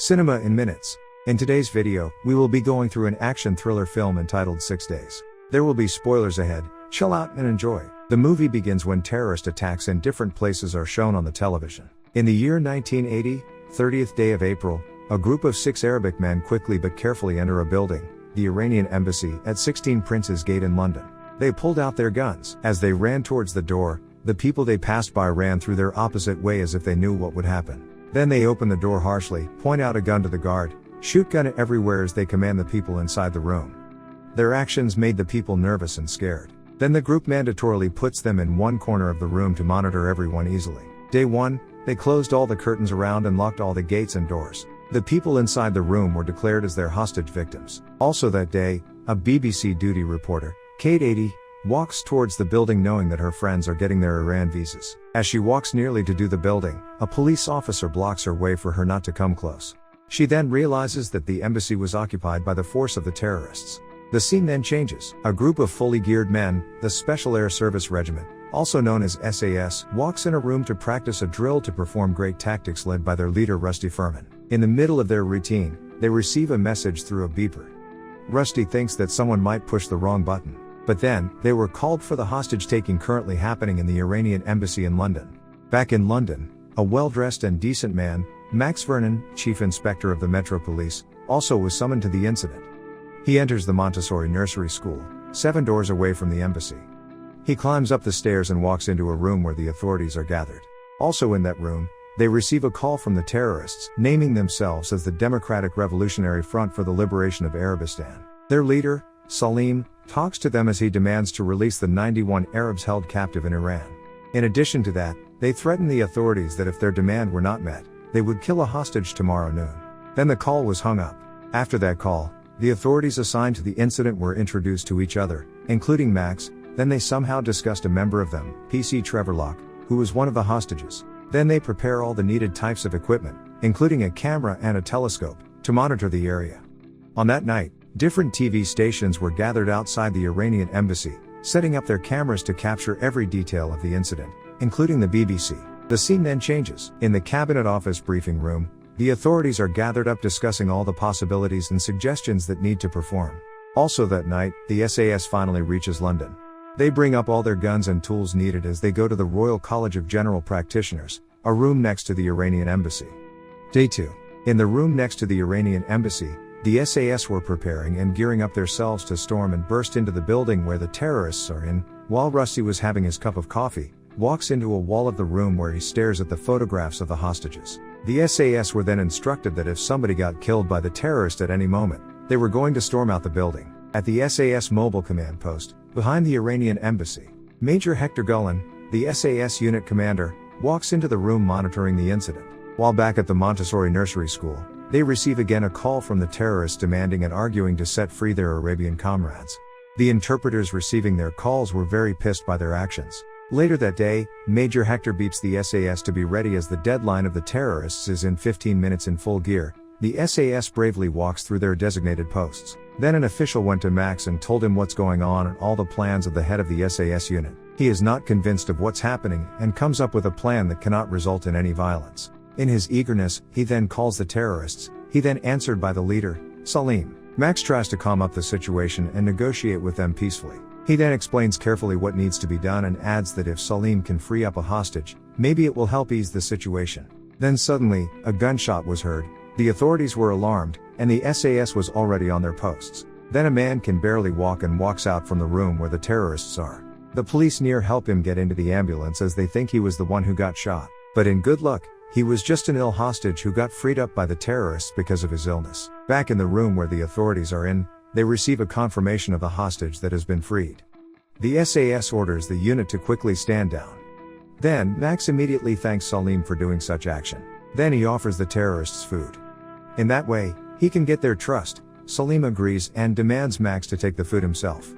Cinema in minutes. In today's video, we will be going through an action thriller film entitled 6 Days. There will be spoilers ahead, chill out and enjoy. The movie begins when terrorist attacks in different places are shown on the television. In the year 1980, 30th day of April, a group of 6 Arabic men quickly but carefully enter a building, the Iranian embassy at 16 Prince's Gate in London. They pulled out their guns. As they ran towards the door, the people they passed by ran through their opposite way as if they knew what would happen. Then they open the door harshly, point out a gun to the guard, shoot gun everywhere as they command the people inside the room. Their actions made the people nervous and scared. Then the group mandatorily puts them in one corner of the room to monitor everyone easily. Day 1, they closed all the curtains around and locked all the gates and doors. The people inside the room were declared as their hostage victims. Also that day, a BBC duty reporter, Kate 80, walks towards the building knowing that her friends are getting their Iran visas. As she walks nearly to do the building, a police officer blocks her way for her not to come close. She then realizes that the embassy was occupied by the force of the terrorists. The scene then changes. A group of fully geared men, the Special Air Service Regiment, also known as SAS, walks in a room to practice a drill to perform great tactics led by their leader Rusty Furman. In the middle of their routine, they receive a message through a beeper. Rusty thinks that someone might push the wrong button. But then, they were called for the hostage-taking currently happening in the Iranian embassy in London. Back in London, a well-dressed and decent man, Max Vernon, chief inspector of the Metro Police, also was summoned to the incident. He enters the Montessori nursery school, 7 doors away from the embassy. He climbs up the stairs and walks into a room where the authorities are gathered. Also in that room, they receive a call from the terrorists, naming themselves as the Democratic Revolutionary Front for the Liberation of Arabistan. Their leader, Salim, talks to them as he demands to release the 91 Arabs held captive in Iran. In addition to that, they threaten the authorities that if their demand were not met, they would kill a hostage tomorrow noon. Then the call was hung up. After that call, the authorities assigned to the incident were introduced to each other, including Max. Then they somehow discussed a member of them, PC Trevorlock, who was one of the hostages. Then they prepare all the needed types of equipment, including a camera and a telescope, to monitor the area. On that night, different TV stations were gathered outside the Iranian embassy, setting up their cameras to capture every detail of the incident, including the BBC. The scene then changes. In the Cabinet Office briefing room, the authorities are gathered up discussing all the possibilities and suggestions that need to perform. Also that night, the SAS finally reaches London. They bring up all their guns and tools needed as they go to the Royal College of General Practitioners, a room next to the Iranian embassy. Day 2. In the room next to the Iranian embassy, the SAS were preparing and gearing up themselves to storm and burst into the building where the terrorists are in, while Rusty was having his cup of coffee, walks into a wall of the room where he stares at the photographs of the hostages. The SAS were then instructed that if somebody got killed by the terrorist at any moment, they were going to storm out the building. At the SAS mobile command post, behind the Iranian embassy, Major Hector Gullen, the SAS unit commander, walks into the room monitoring the incident. While back at the Montessori nursery school, they receive again a call from the terrorists demanding and arguing to set free their Arabian comrades. The interpreters receiving their calls were very pissed by their actions. Later that day, Major Hector beeps the SAS to be ready as the deadline of the terrorists is in 15 minutes in full gear. The SAS bravely walks through their designated posts. Then an official went to Max and told him what's going on and all the plans of the head of the SAS unit. He is not convinced of what's happening and comes up with a plan that cannot result in any violence. In his eagerness, he then calls the terrorists. He then answered by the leader, Salim. Max tries to calm up the situation and negotiate with them peacefully. He then explains carefully what needs to be done and adds that if Salim can free up a hostage, maybe it will help ease the situation. Then suddenly, a gunshot was heard. The authorities were alarmed, and the SAS was already on their posts. Then a man can barely walk and walks out from the room where the terrorists are. The police near help him get into the ambulance as they think he was the one who got shot. But in good luck, he was just an ill hostage who got freed up by the terrorists because of his illness. Back in the room where the authorities are in, they receive a confirmation of the hostage that has been freed. The SAS orders the unit to quickly stand down. Then, Max immediately thanks Salim for doing such action. Then he offers the terrorists food. In that way, he can get their trust. Salim agrees and demands Max to take the food himself.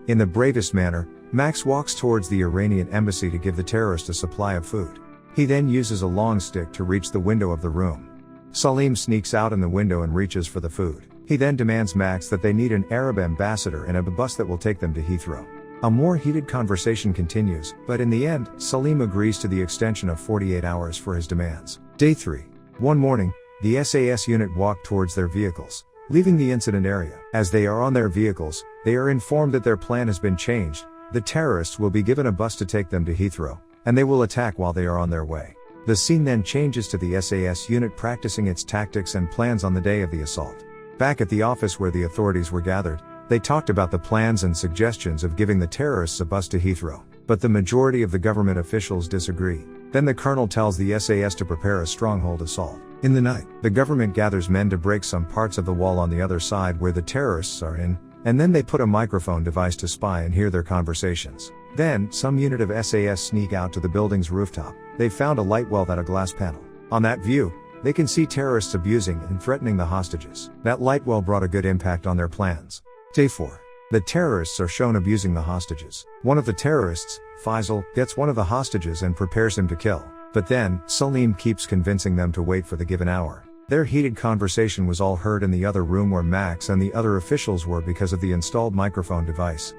In the bravest manner, Max walks towards the Iranian embassy to give the terrorist a supply of food. He then uses a long stick to reach the window of the room. Salim sneaks out in the window and reaches for the food. He then demands Max that they need an Arab ambassador and a bus that will take them to Heathrow. A more heated conversation continues, but in the end, Salim agrees to the extension of 48 hours for his demands. Day 3. One morning, the SAS unit walk towards their vehicles, leaving the incident area. As they are on their vehicles, they are informed that their plan has been changed. The terrorists will be given a bus to take them to Heathrow, and they will attack while they are on their way. The scene then changes to the SAS unit practicing its tactics and plans on the day of the assault. Back at the office where the authorities were gathered, they talked about the plans and suggestions of giving the terrorists a bus to Heathrow, but the majority of the government officials disagree. Then the colonel tells the SAS to prepare a stronghold assault. In the night, the government gathers men to break some parts of the wall on the other side where the terrorists are in, and then they put a microphone device to spy and hear their conversations. Then, some unit of SAS sneak out to the building's rooftop. They found a light well at a glass panel. On that view, they can see terrorists abusing and threatening the hostages. That light well brought a good impact on their plans. Day 4. The terrorists are shown abusing the hostages. One of the terrorists, Faisal, gets one of the hostages and prepares him to kill. But then, Salim keeps convincing them to wait for the given hour. Their heated conversation was all heard in the other room where Max and the other officials were because of the installed microphone device.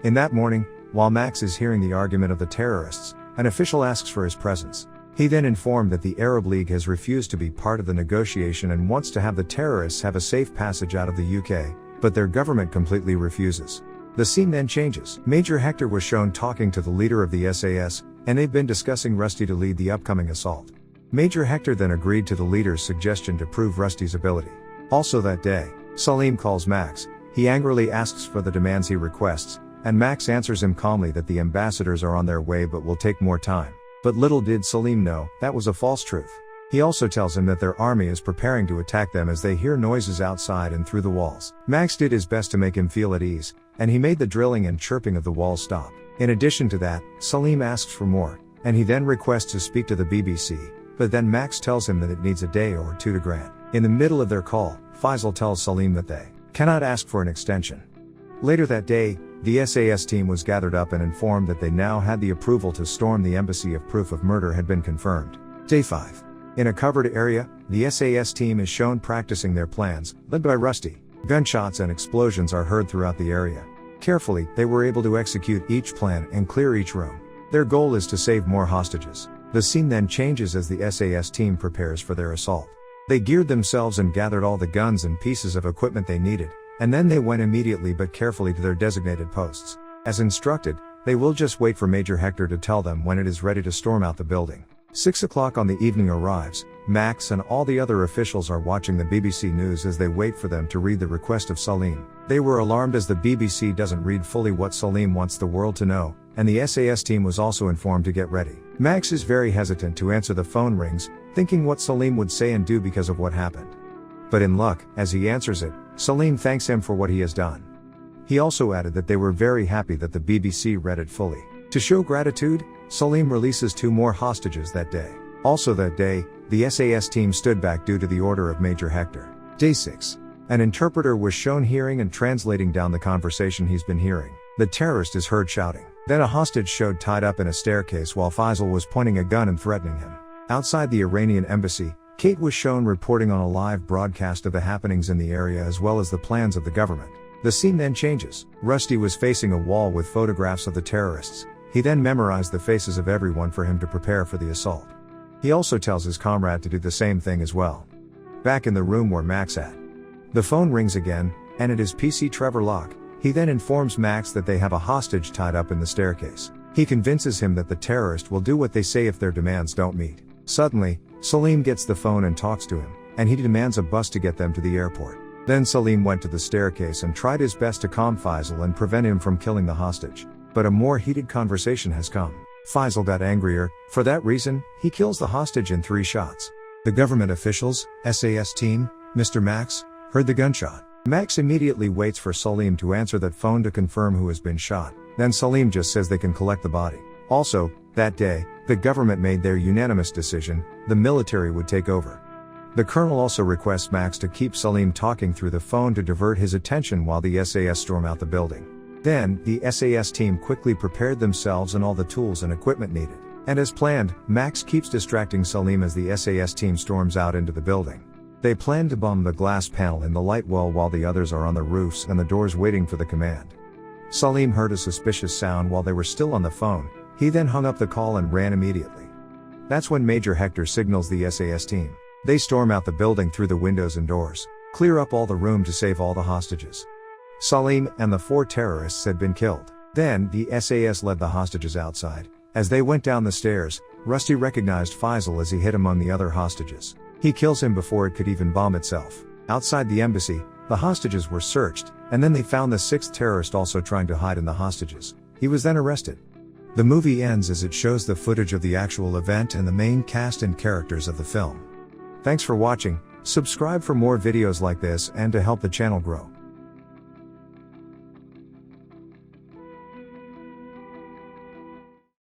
In that morning, while Max is hearing the argument of the terrorists, an official asks for his presence. He then informed that the Arab League has refused to be part of the negotiation and wants to have the terrorists have a safe passage out of the UK, but their government completely refuses. The scene then changes. Major Hector was shown talking to the leader of the SAS, and they've been discussing Rusty to lead the upcoming assault. Major Hector then agreed to the leader's suggestion to prove Rusty's ability. Also that day, Salim calls Max. He angrily asks for the demands he requests, and Max answers him calmly that the ambassadors are on their way but will take more time. But little did Salim know, that was a false truth. He also tells him that their army is preparing to attack them as they hear noises outside and through the walls. Max did his best to make him feel at ease, and he made the drilling and chirping of the walls stop. In addition to that, Salim asks for more, and he then requests to speak to the BBC, but then Max tells him that it needs a day or two to grant. In the middle of their call, Faisal tells Salim that they cannot ask for an extension. Later that day, the SAS team was gathered up and informed that they now had the approval to storm the embassy if proof of murder had been confirmed. Day 5. In a covered area, the SAS team is shown practicing their plans, led by Rusty. Gunshots and explosions are heard throughout the area. Carefully, they were able to execute each plan and clear each room. Their goal is to save more hostages. The scene then changes as the SAS team prepares for their assault. They geared themselves and gathered all the guns and pieces of equipment they needed, and then they went immediately but carefully to their designated posts. As instructed, they will just wait for Major Hector to tell them when it is ready to storm out the building. 6 o'clock on the evening arrives. Max and all the other officials are watching the BBC News as they wait for them to read the request of Salim. They were alarmed as the BBC doesn't read fully what Salim wants the world to know, and the SAS team was also informed to get ready. Max is very hesitant to answer the phone rings, thinking what Salim would say and do because of what happened. But in luck, as he answers it, Salim thanks him for what he has done. He also added that they were very happy that the BBC read it fully. To show gratitude, Salim releases 2 more hostages that day. Also that day, the SAS team stood back due to the order of Major Hector. Day 6. An interpreter was shown hearing and translating down the conversation he's been hearing. The terrorist is heard shouting. Then a hostage showed tied up in a staircase while Faisal was pointing a gun and threatening him. Outside the Iranian embassy, Kate was shown reporting on a live broadcast of the happenings in the area as well as the plans of the government. The scene then changes. Rusty was facing a wall with photographs of the terrorists. He then memorized the faces of everyone for him to prepare for the assault. He also tells his comrade to do the same thing as well. Back in the room where Max at. The phone rings again, and it is PC Trevor Locke. He then informs Max that they have a hostage tied up in the staircase. He convinces him that the terrorist will do what they say if their demands don't meet. Suddenly, Salim gets the phone and talks to him, and he demands a bus to get them to the airport. Then Salim went to the staircase and tried his best to calm Faisal and prevent him from killing the hostage. But a more heated conversation has come. Faisal got angrier. For that reason, he kills the hostage in 3 shots. The government officials, SAS team, Mr. Max, heard the gunshot. Max immediately waits for Salim to answer that phone to confirm who has been shot. Then Salim just says they can collect the body. Also, that day, the government made their unanimous decision, the military would take over. The colonel also requests Max to keep Salim talking through the phone to divert his attention while the SAS storm out the building. Then, the SAS team quickly prepared themselves and all the tools and equipment needed. And as planned, Max keeps distracting Salim as the SAS team storms out into the building. They plan to bomb the glass panel in the light well while the others are on the roofs and the doors waiting for the command. Salim heard a suspicious sound while they were still on the phone. He then hung up the call and ran immediately. That's when Major Hector signals the SAS team. They storm out the building through the windows and doors, clear up all the room to save all the hostages. Salim and the 4 terrorists had been killed. Then, the SAS led the hostages outside. As they went down the stairs, Rusty recognized Faisal as he hid among the other hostages. He kills him before it could even bomb itself. Outside the embassy, the hostages were searched, and then they found the 6th terrorist also trying to hide in the hostages. He was then arrested. The movie ends as it shows the footage of the actual event and the main cast and characters of the film. Thanks for watching. Subscribe for more videos like this and to help the channel grow.